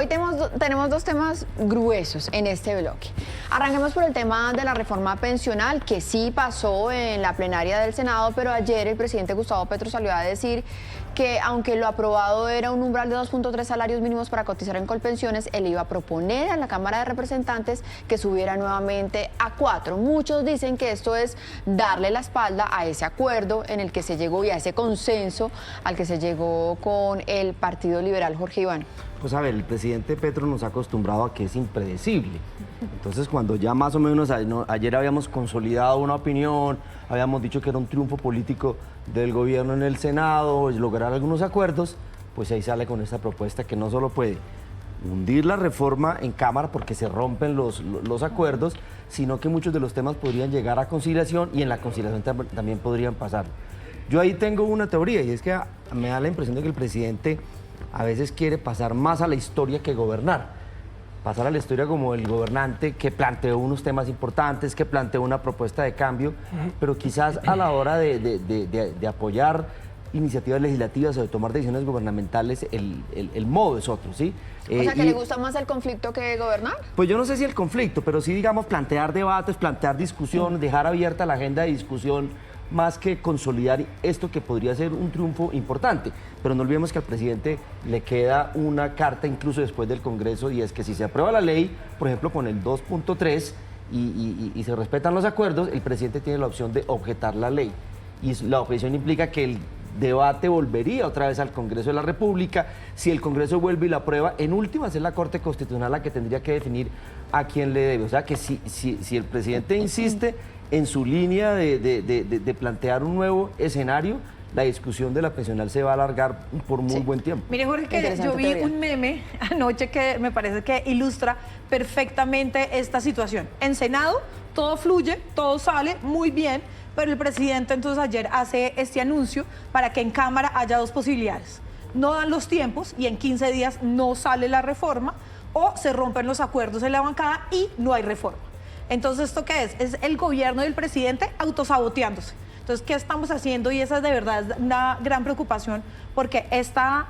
Hoy tenemos dos temas gruesos en este bloque. Arranquemos por el tema de la reforma pensional, que sí pasó en la plenaria del Senado, pero ayer el presidente Gustavo Petro salió a decir que aunque lo aprobado era un umbral de 2.3 salarios mínimos para cotizar en Colpensiones, él iba a proponer a la Cámara de Representantes que subiera nuevamente a 4. Muchos dicen que esto es darle la espalda a ese acuerdo en el que se llegó y a ese consenso al que se llegó con el Partido Liberal. Jorge Iván. Pues a ver, el presidente Petro nos ha acostumbrado a que es impredecible. Entonces, cuando ya más o menos ayer habíamos consolidado una opinión, habíamos dicho que era un triunfo político del gobierno en el Senado, lograr algunos acuerdos, pues ahí sale con esta propuesta que no solo puede hundir la reforma en Cámara porque se rompen los acuerdos, sino que muchos de los temas podrían llegar a conciliación y en la conciliación también podrían pasar. Yo ahí tengo una teoría y es que me da la impresión de que el presidente a veces quiere pasar más a la historia que gobernar. Pasar a la historia como el gobernante que planteó unos temas importantes, que planteó una propuesta de cambio, pero quizás a la hora de apoyar iniciativas legislativas o de tomar decisiones gubernamentales, el modo es otro, ¿sí? O sea, ¿que le gusta más el conflicto que gobernar? Pues yo no sé si el conflicto, pero sí, digamos, plantear debates, plantear discusión, dejar abierta la agenda de discusión, más que consolidar esto que podría ser un triunfo importante. Pero no olvidemos que al presidente le queda una carta incluso después del Congreso, y es que si se aprueba la ley, por ejemplo con el 2.3 y se respetan los acuerdos, el presidente tiene la opción de objetar la ley. Y la objeción implica que el debate volvería otra vez al Congreso de la República. Si el Congreso vuelve y la aprueba, en últimas es la Corte Constitucional la que tendría que definir a quién le debe. O sea que si el presidente insiste en su línea de plantear un nuevo escenario, la discusión de la pensional se va a alargar por muy buen tiempo. Mire, Jorge, que yo vi un meme anoche que me parece que ilustra perfectamente esta situación. En Senado todo fluye, todo sale muy bien, pero el presidente entonces ayer hace este anuncio para que en Cámara haya dos posibilidades. No dan los tiempos y en 15 días no sale la reforma, o se rompen los acuerdos en la bancada y no hay reforma. Entonces, ¿esto qué es? Es el gobierno del presidente autosaboteándose. Entonces, ¿qué estamos haciendo? Y esa es de verdad una gran preocupación, porque esta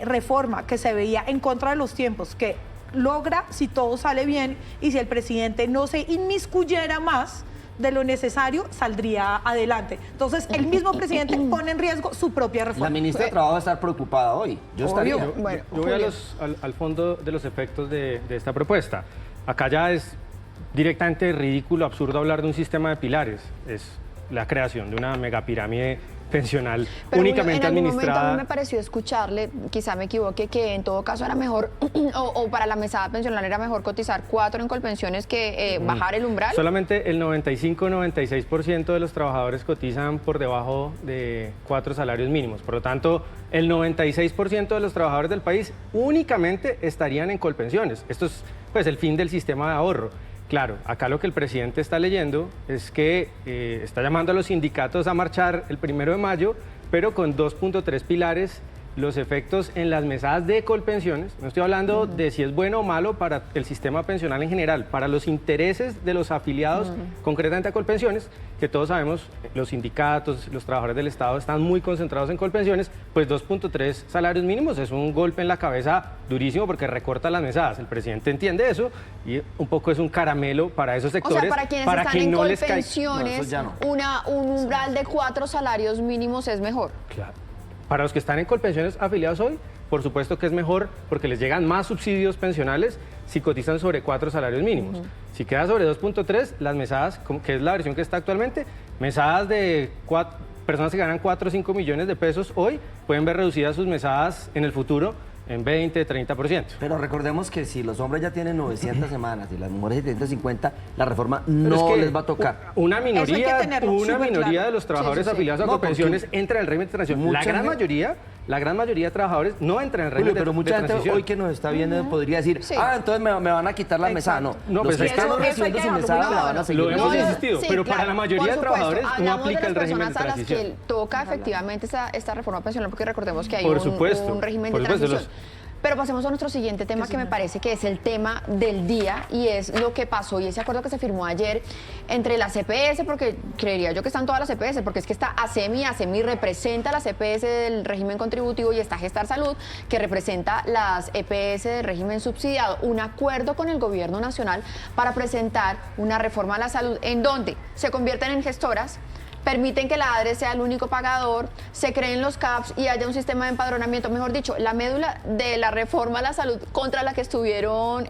reforma que se veía en contra de los tiempos, que logra, si todo sale bien y si el presidente no se inmiscuyera más de lo necesario, saldría adelante. Entonces, el mismo presidente pone en riesgo su propia reforma. La ministra de Trabajo va a estar preocupada hoy. Yo estaría. Yo voy al fondo de los efectos de esta propuesta. Acá ya es directamente ridículo, absurdo hablar de un sistema de pilares. Es la creación de una megapirámide pensional únicamente administrada. En algún momento a mí me pareció escucharle, quizá me equivoque, que en todo caso era mejor, o para la mesada pensional era mejor cotizar 4 en Colpensiones que bajar el umbral. Solamente el 95-96% de los trabajadores cotizan por debajo de 4 salarios mínimos. Por lo tanto, el 96% de los trabajadores del país únicamente estarían en Colpensiones. Esto es pues el fin del sistema de ahorro. Claro, acá lo que el presidente está leyendo es que está llamando a los sindicatos a marchar el 1 de mayo, pero con 2.3 pilares, los efectos en las mesadas de Colpensiones. No estoy hablando de si es bueno o malo para el sistema pensional en general, para los intereses de los afiliados concretamente a Colpensiones, que todos sabemos, los sindicatos, los trabajadores del Estado están muy concentrados en Colpensiones, pues 2.3 salarios mínimos es un golpe en la cabeza durísimo porque recorta las mesadas. El presidente entiende eso y un poco es un caramelo para esos sectores. O sea, para quienes están en Colpensiones, un umbral de 4 salarios mínimos es mejor. Claro. Para los que están en Colpensiones afiliados hoy, por supuesto que es mejor porque les llegan más subsidios pensionales si cotizan sobre 4 salarios mínimos. Si queda sobre 2.3, las mesadas, que es la versión que está actualmente, mesadas de personas que ganan 4 o 5 millones de pesos hoy, pueden ver reducidas sus mesadas en el futuro en 20, 30%. Pero recordemos que si los hombres ya tienen 900 semanas y las mujeres 750, la gran les va a tocar. Una minoría de los trabajadores afiliados a Colpensiones entra en el régimen de transición. La gran mayoría de trabajadores no entran en el régimen de transición. Pero mucha gente hoy que nos está viendo podría decir, entonces me van a quitar la mesada. No, pues los que están recibiendo su mesada la van a seguir. Lo hemos insistido, pero para la mayoría de trabajadores no aplica el régimen de transición. A las que toca efectivamente esta reforma pensional, porque recordemos que hay un régimen de transición. Pero pasemos a nuestro siguiente tema, que me parece que es el tema del día, y es lo que pasó y ese acuerdo que se firmó ayer entre las EPS, porque creería yo que están todas las EPS, porque es que está ASEMI representa las EPS del régimen contributivo, y está Gestar Salud, que representa las EPS del régimen subsidiado. Un acuerdo con el gobierno nacional para presentar una reforma a la salud en donde se convierten en gestoras, permiten que la ADRE sea el único pagador, se creen los CAPS y haya un sistema de empadronamiento, mejor dicho, la médula de la reforma a la salud contra la que estuvieron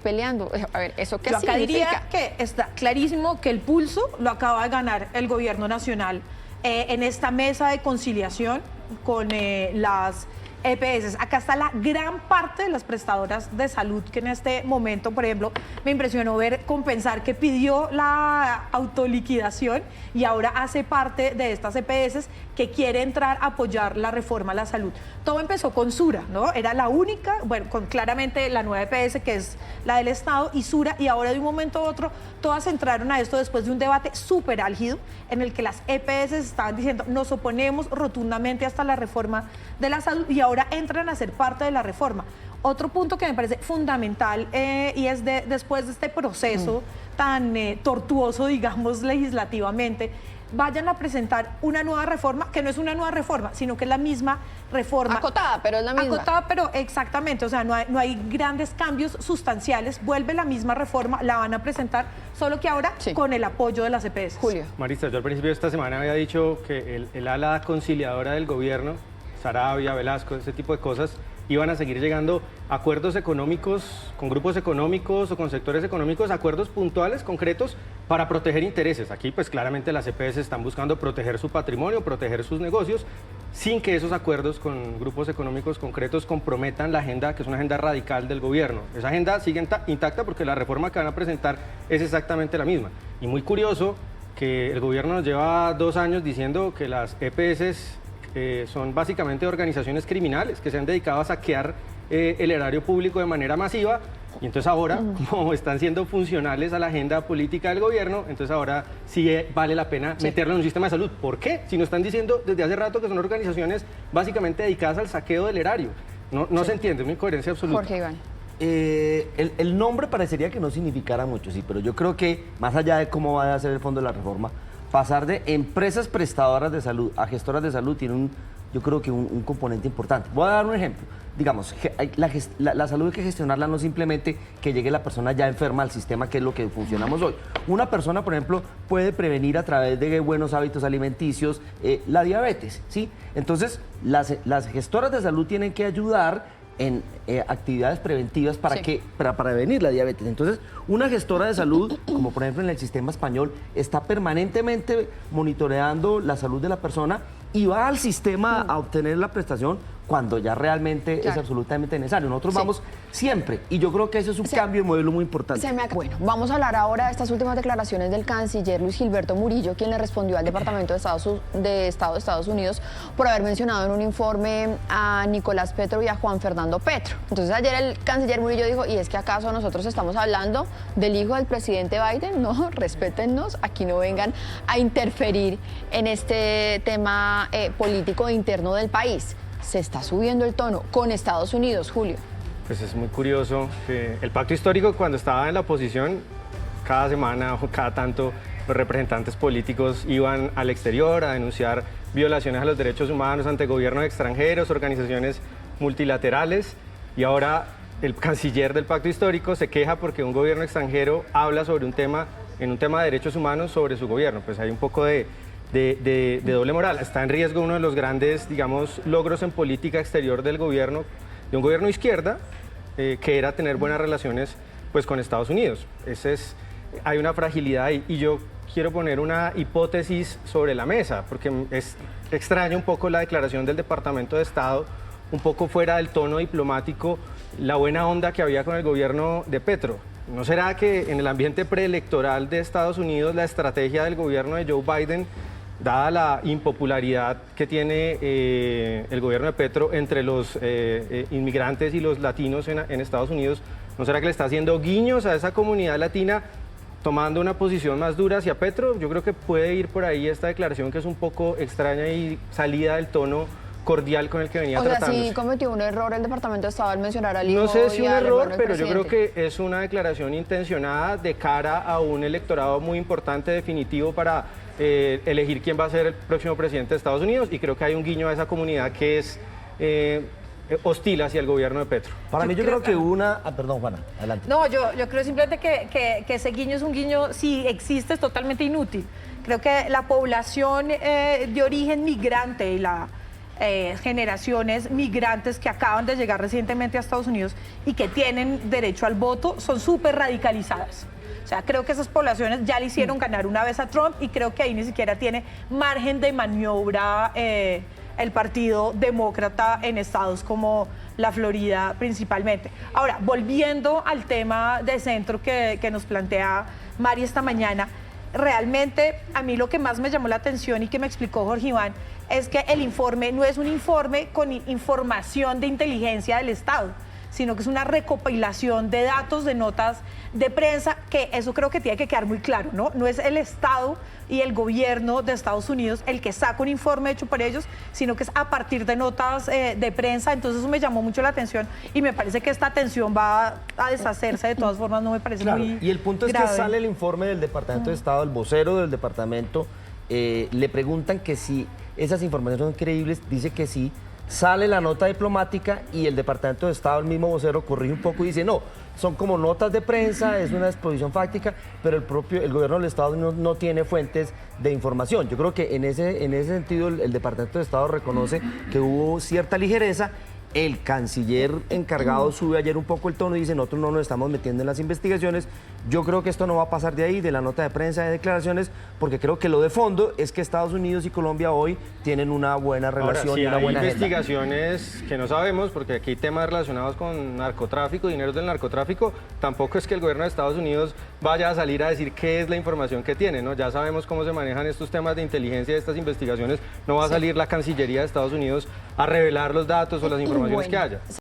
peleando. A ver, ¿eso qué significa? Yo acá diría que está clarísimo que el pulso lo acaba de ganar el gobierno nacional en esta mesa de conciliación con las EPS. Acá está la gran parte de las prestadoras de salud que en este momento, por ejemplo, me impresionó ver Compensar, que pidió la autoliquidación y ahora hace parte de estas EPS que quiere entrar a apoyar la reforma a la salud. Todo empezó con Sura, ¿no? Era la única, bueno, con claramente la nueva EPS, que es la del Estado, y Sura, y ahora de un momento a otro todas entraron a esto después de un debate súper álgido en el que las EPS estaban diciendo nos oponemos rotundamente hasta la reforma de la salud, y ahora entran a ser parte de la reforma. Otro punto que me parece fundamental y es después de este proceso tan tortuoso, digamos, legislativamente, vayan a presentar una nueva reforma, que no es una nueva reforma, sino que es la misma reforma. Acotada, pero es la misma. Acotada, pero exactamente, o sea, no hay grandes cambios sustanciales, vuelve la misma reforma, la van a presentar, solo que ahora con el apoyo de las EPS. Julio. Marista, yo al principio de esta semana había dicho que el ala conciliadora del gobierno, Saravia, Velasco, ese tipo de cosas, iban a seguir llegando a acuerdos económicos con grupos económicos o con sectores económicos, acuerdos puntuales, concretos, para proteger intereses. Aquí pues claramente las EPS están buscando proteger su patrimonio, proteger sus negocios, sin que esos acuerdos con grupos económicos concretos comprometan la agenda, que es una agenda radical del gobierno. Esa agenda sigue intacta porque la reforma que van a presentar es exactamente la misma. Y muy curioso que el gobierno nos lleva 2 años diciendo que las EPS son básicamente organizaciones criminales que se han dedicado a saquear el erario público de manera masiva, y entonces ahora, como están siendo funcionales a la agenda política del gobierno, entonces ahora sí vale la pena meterlo en un sistema de salud. ¿Por qué? Si nos están diciendo desde hace rato que son organizaciones básicamente dedicadas al saqueo del erario. No se entiende, es una incoherencia absoluta. Jorge Iván. El nombre parecería que no significara mucho, sí, pero yo creo que más allá de cómo va a ser el fondo de la reforma, pasar de empresas prestadoras de salud a gestoras de salud tiene yo creo que un componente importante. Voy a dar un ejemplo. Digamos, la salud hay que gestionarla no simplemente que llegue la persona ya enferma al sistema, que es lo que funcionamos hoy. Una persona, por ejemplo, puede prevenir a través de buenos hábitos alimenticios la diabetes, ¿sí? Entonces, las gestoras de salud tienen que ayudar en actividades preventivas para prevenir la diabetes. Entonces, una gestora de salud, como por ejemplo en el sistema español, está permanentemente monitoreando la salud de la persona y va al sistema a obtener la prestación cuando ya realmente es absolutamente necesario. Nosotros vamos siempre, y yo creo que eso es un cambio de modelo muy importante. Bueno, vamos a hablar ahora de estas últimas declaraciones del canciller Luis Gilberto Murillo, quien le respondió al Departamento de Estado de Estados Unidos por haber mencionado en un informe a Nicolás Petro y a Juan Fernando Petro. Entonces ayer el canciller Murillo dijo, ¿y es que acaso nosotros estamos hablando del hijo del presidente Biden? No, respétennos, aquí no vengan a interferir en este tema político interno del país. Se está subiendo el tono con Estados Unidos, Julio. Pues es muy curioso que el pacto histórico, cuando estaba en la oposición, cada semana o cada tanto los representantes políticos iban al exterior a denunciar violaciones a los derechos humanos ante gobiernos extranjeros, organizaciones multilaterales, y ahora el canciller del pacto histórico se queja porque un gobierno extranjero habla sobre en un tema de derechos humanos sobre su gobierno. Pues hay un poco de doble moral. Está en riesgo uno de los grandes, digamos, logros en política exterior del gobierno, de un gobierno de izquierda, que era tener buenas relaciones pues, con Estados Unidos. Hay una fragilidad ahí, y yo quiero poner una hipótesis sobre la mesa, porque es extraño un poco la declaración del Departamento de Estado, un poco fuera del tono diplomático, la buena onda que había con el gobierno de Petro. ¿No será que en el ambiente preelectoral de Estados Unidos la estrategia del gobierno de Joe Biden, dada la impopularidad que tiene el gobierno de Petro entre los inmigrantes y los latinos en Estados Unidos, ¿no será que le está haciendo guiños a esa comunidad latina tomando una posición más dura hacia Petro? Yo creo que puede ir por ahí esta declaración, que es un poco extraña y salida del tono cordial con el que venía O sea, tratándose. sí cometió un error el Departamento de Estado al mencionar al hijo No sé si y un al error, hermano del pero yo creo presidente. que es una declaración intencionada de cara a un electorado muy importante, definitivo para elegir quién va a ser el próximo presidente de Estados Unidos, y creo que hay un guiño a esa comunidad que es hostil hacia el gobierno de Petro. Para mí yo creo que una... perdón, Juana, adelante. No, yo creo simplemente que ese guiño es un guiño, si existe, es totalmente inútil. Creo que la población de origen migrante y las generaciones migrantes que acaban de llegar recientemente a Estados Unidos y que tienen derecho al voto son súper radicalizadas. O sea, creo que esas poblaciones ya le hicieron ganar una vez a Trump y creo que ahí ni siquiera tiene margen de maniobra el Partido Demócrata en estados como la Florida principalmente. Ahora, volviendo al tema de centro que nos plantea Mari esta mañana, realmente a mí lo que más me llamó la atención y que me explicó Jorge Iván es que el informe no es un informe con información de inteligencia del Estado, sino que es una recopilación de datos, de notas de prensa, que eso creo que tiene que quedar muy claro, ¿no? No es el Estado y el gobierno de Estados Unidos el que saca un informe hecho por ellos, sino que es a partir de notas de prensa. Entonces eso me llamó mucho la atención y me parece que esta tensión va a deshacerse de todas formas, no me parece Claro, muy y el punto es grave. que sale el informe del Departamento de Estado, el vocero del departamento, le preguntan que si esas informaciones son creíbles, dice que sí, sale la nota diplomática y el Departamento de Estado, el mismo vocero, corrige un poco y dice no, son como notas de prensa, es una exposición fáctica, pero el gobierno del Estado no tiene fuentes de información. Yo creo que en ese sentido el Departamento de Estado reconoce que hubo cierta ligereza. El canciller encargado sube ayer un poco el tono y dice, nosotros no nos estamos metiendo en las investigaciones. Yo creo que esto no va a pasar de ahí, de la nota de prensa, de declaraciones, porque creo que lo de fondo es que Estados Unidos y Colombia hoy tienen una buena relación. Ahora, si y una hay buena agenda. investigaciones que no sabemos, porque aquí hay temas relacionados con narcotráfico, dineros del narcotráfico, tampoco es que el gobierno de Estados Unidos vaya a salir a decir qué es la información que tiene, ¿no? Ya sabemos cómo se manejan estos temas de inteligencia de estas investigaciones, no va a salir la Cancillería de Estados Unidos a revelar los datos o las informaciones que haya.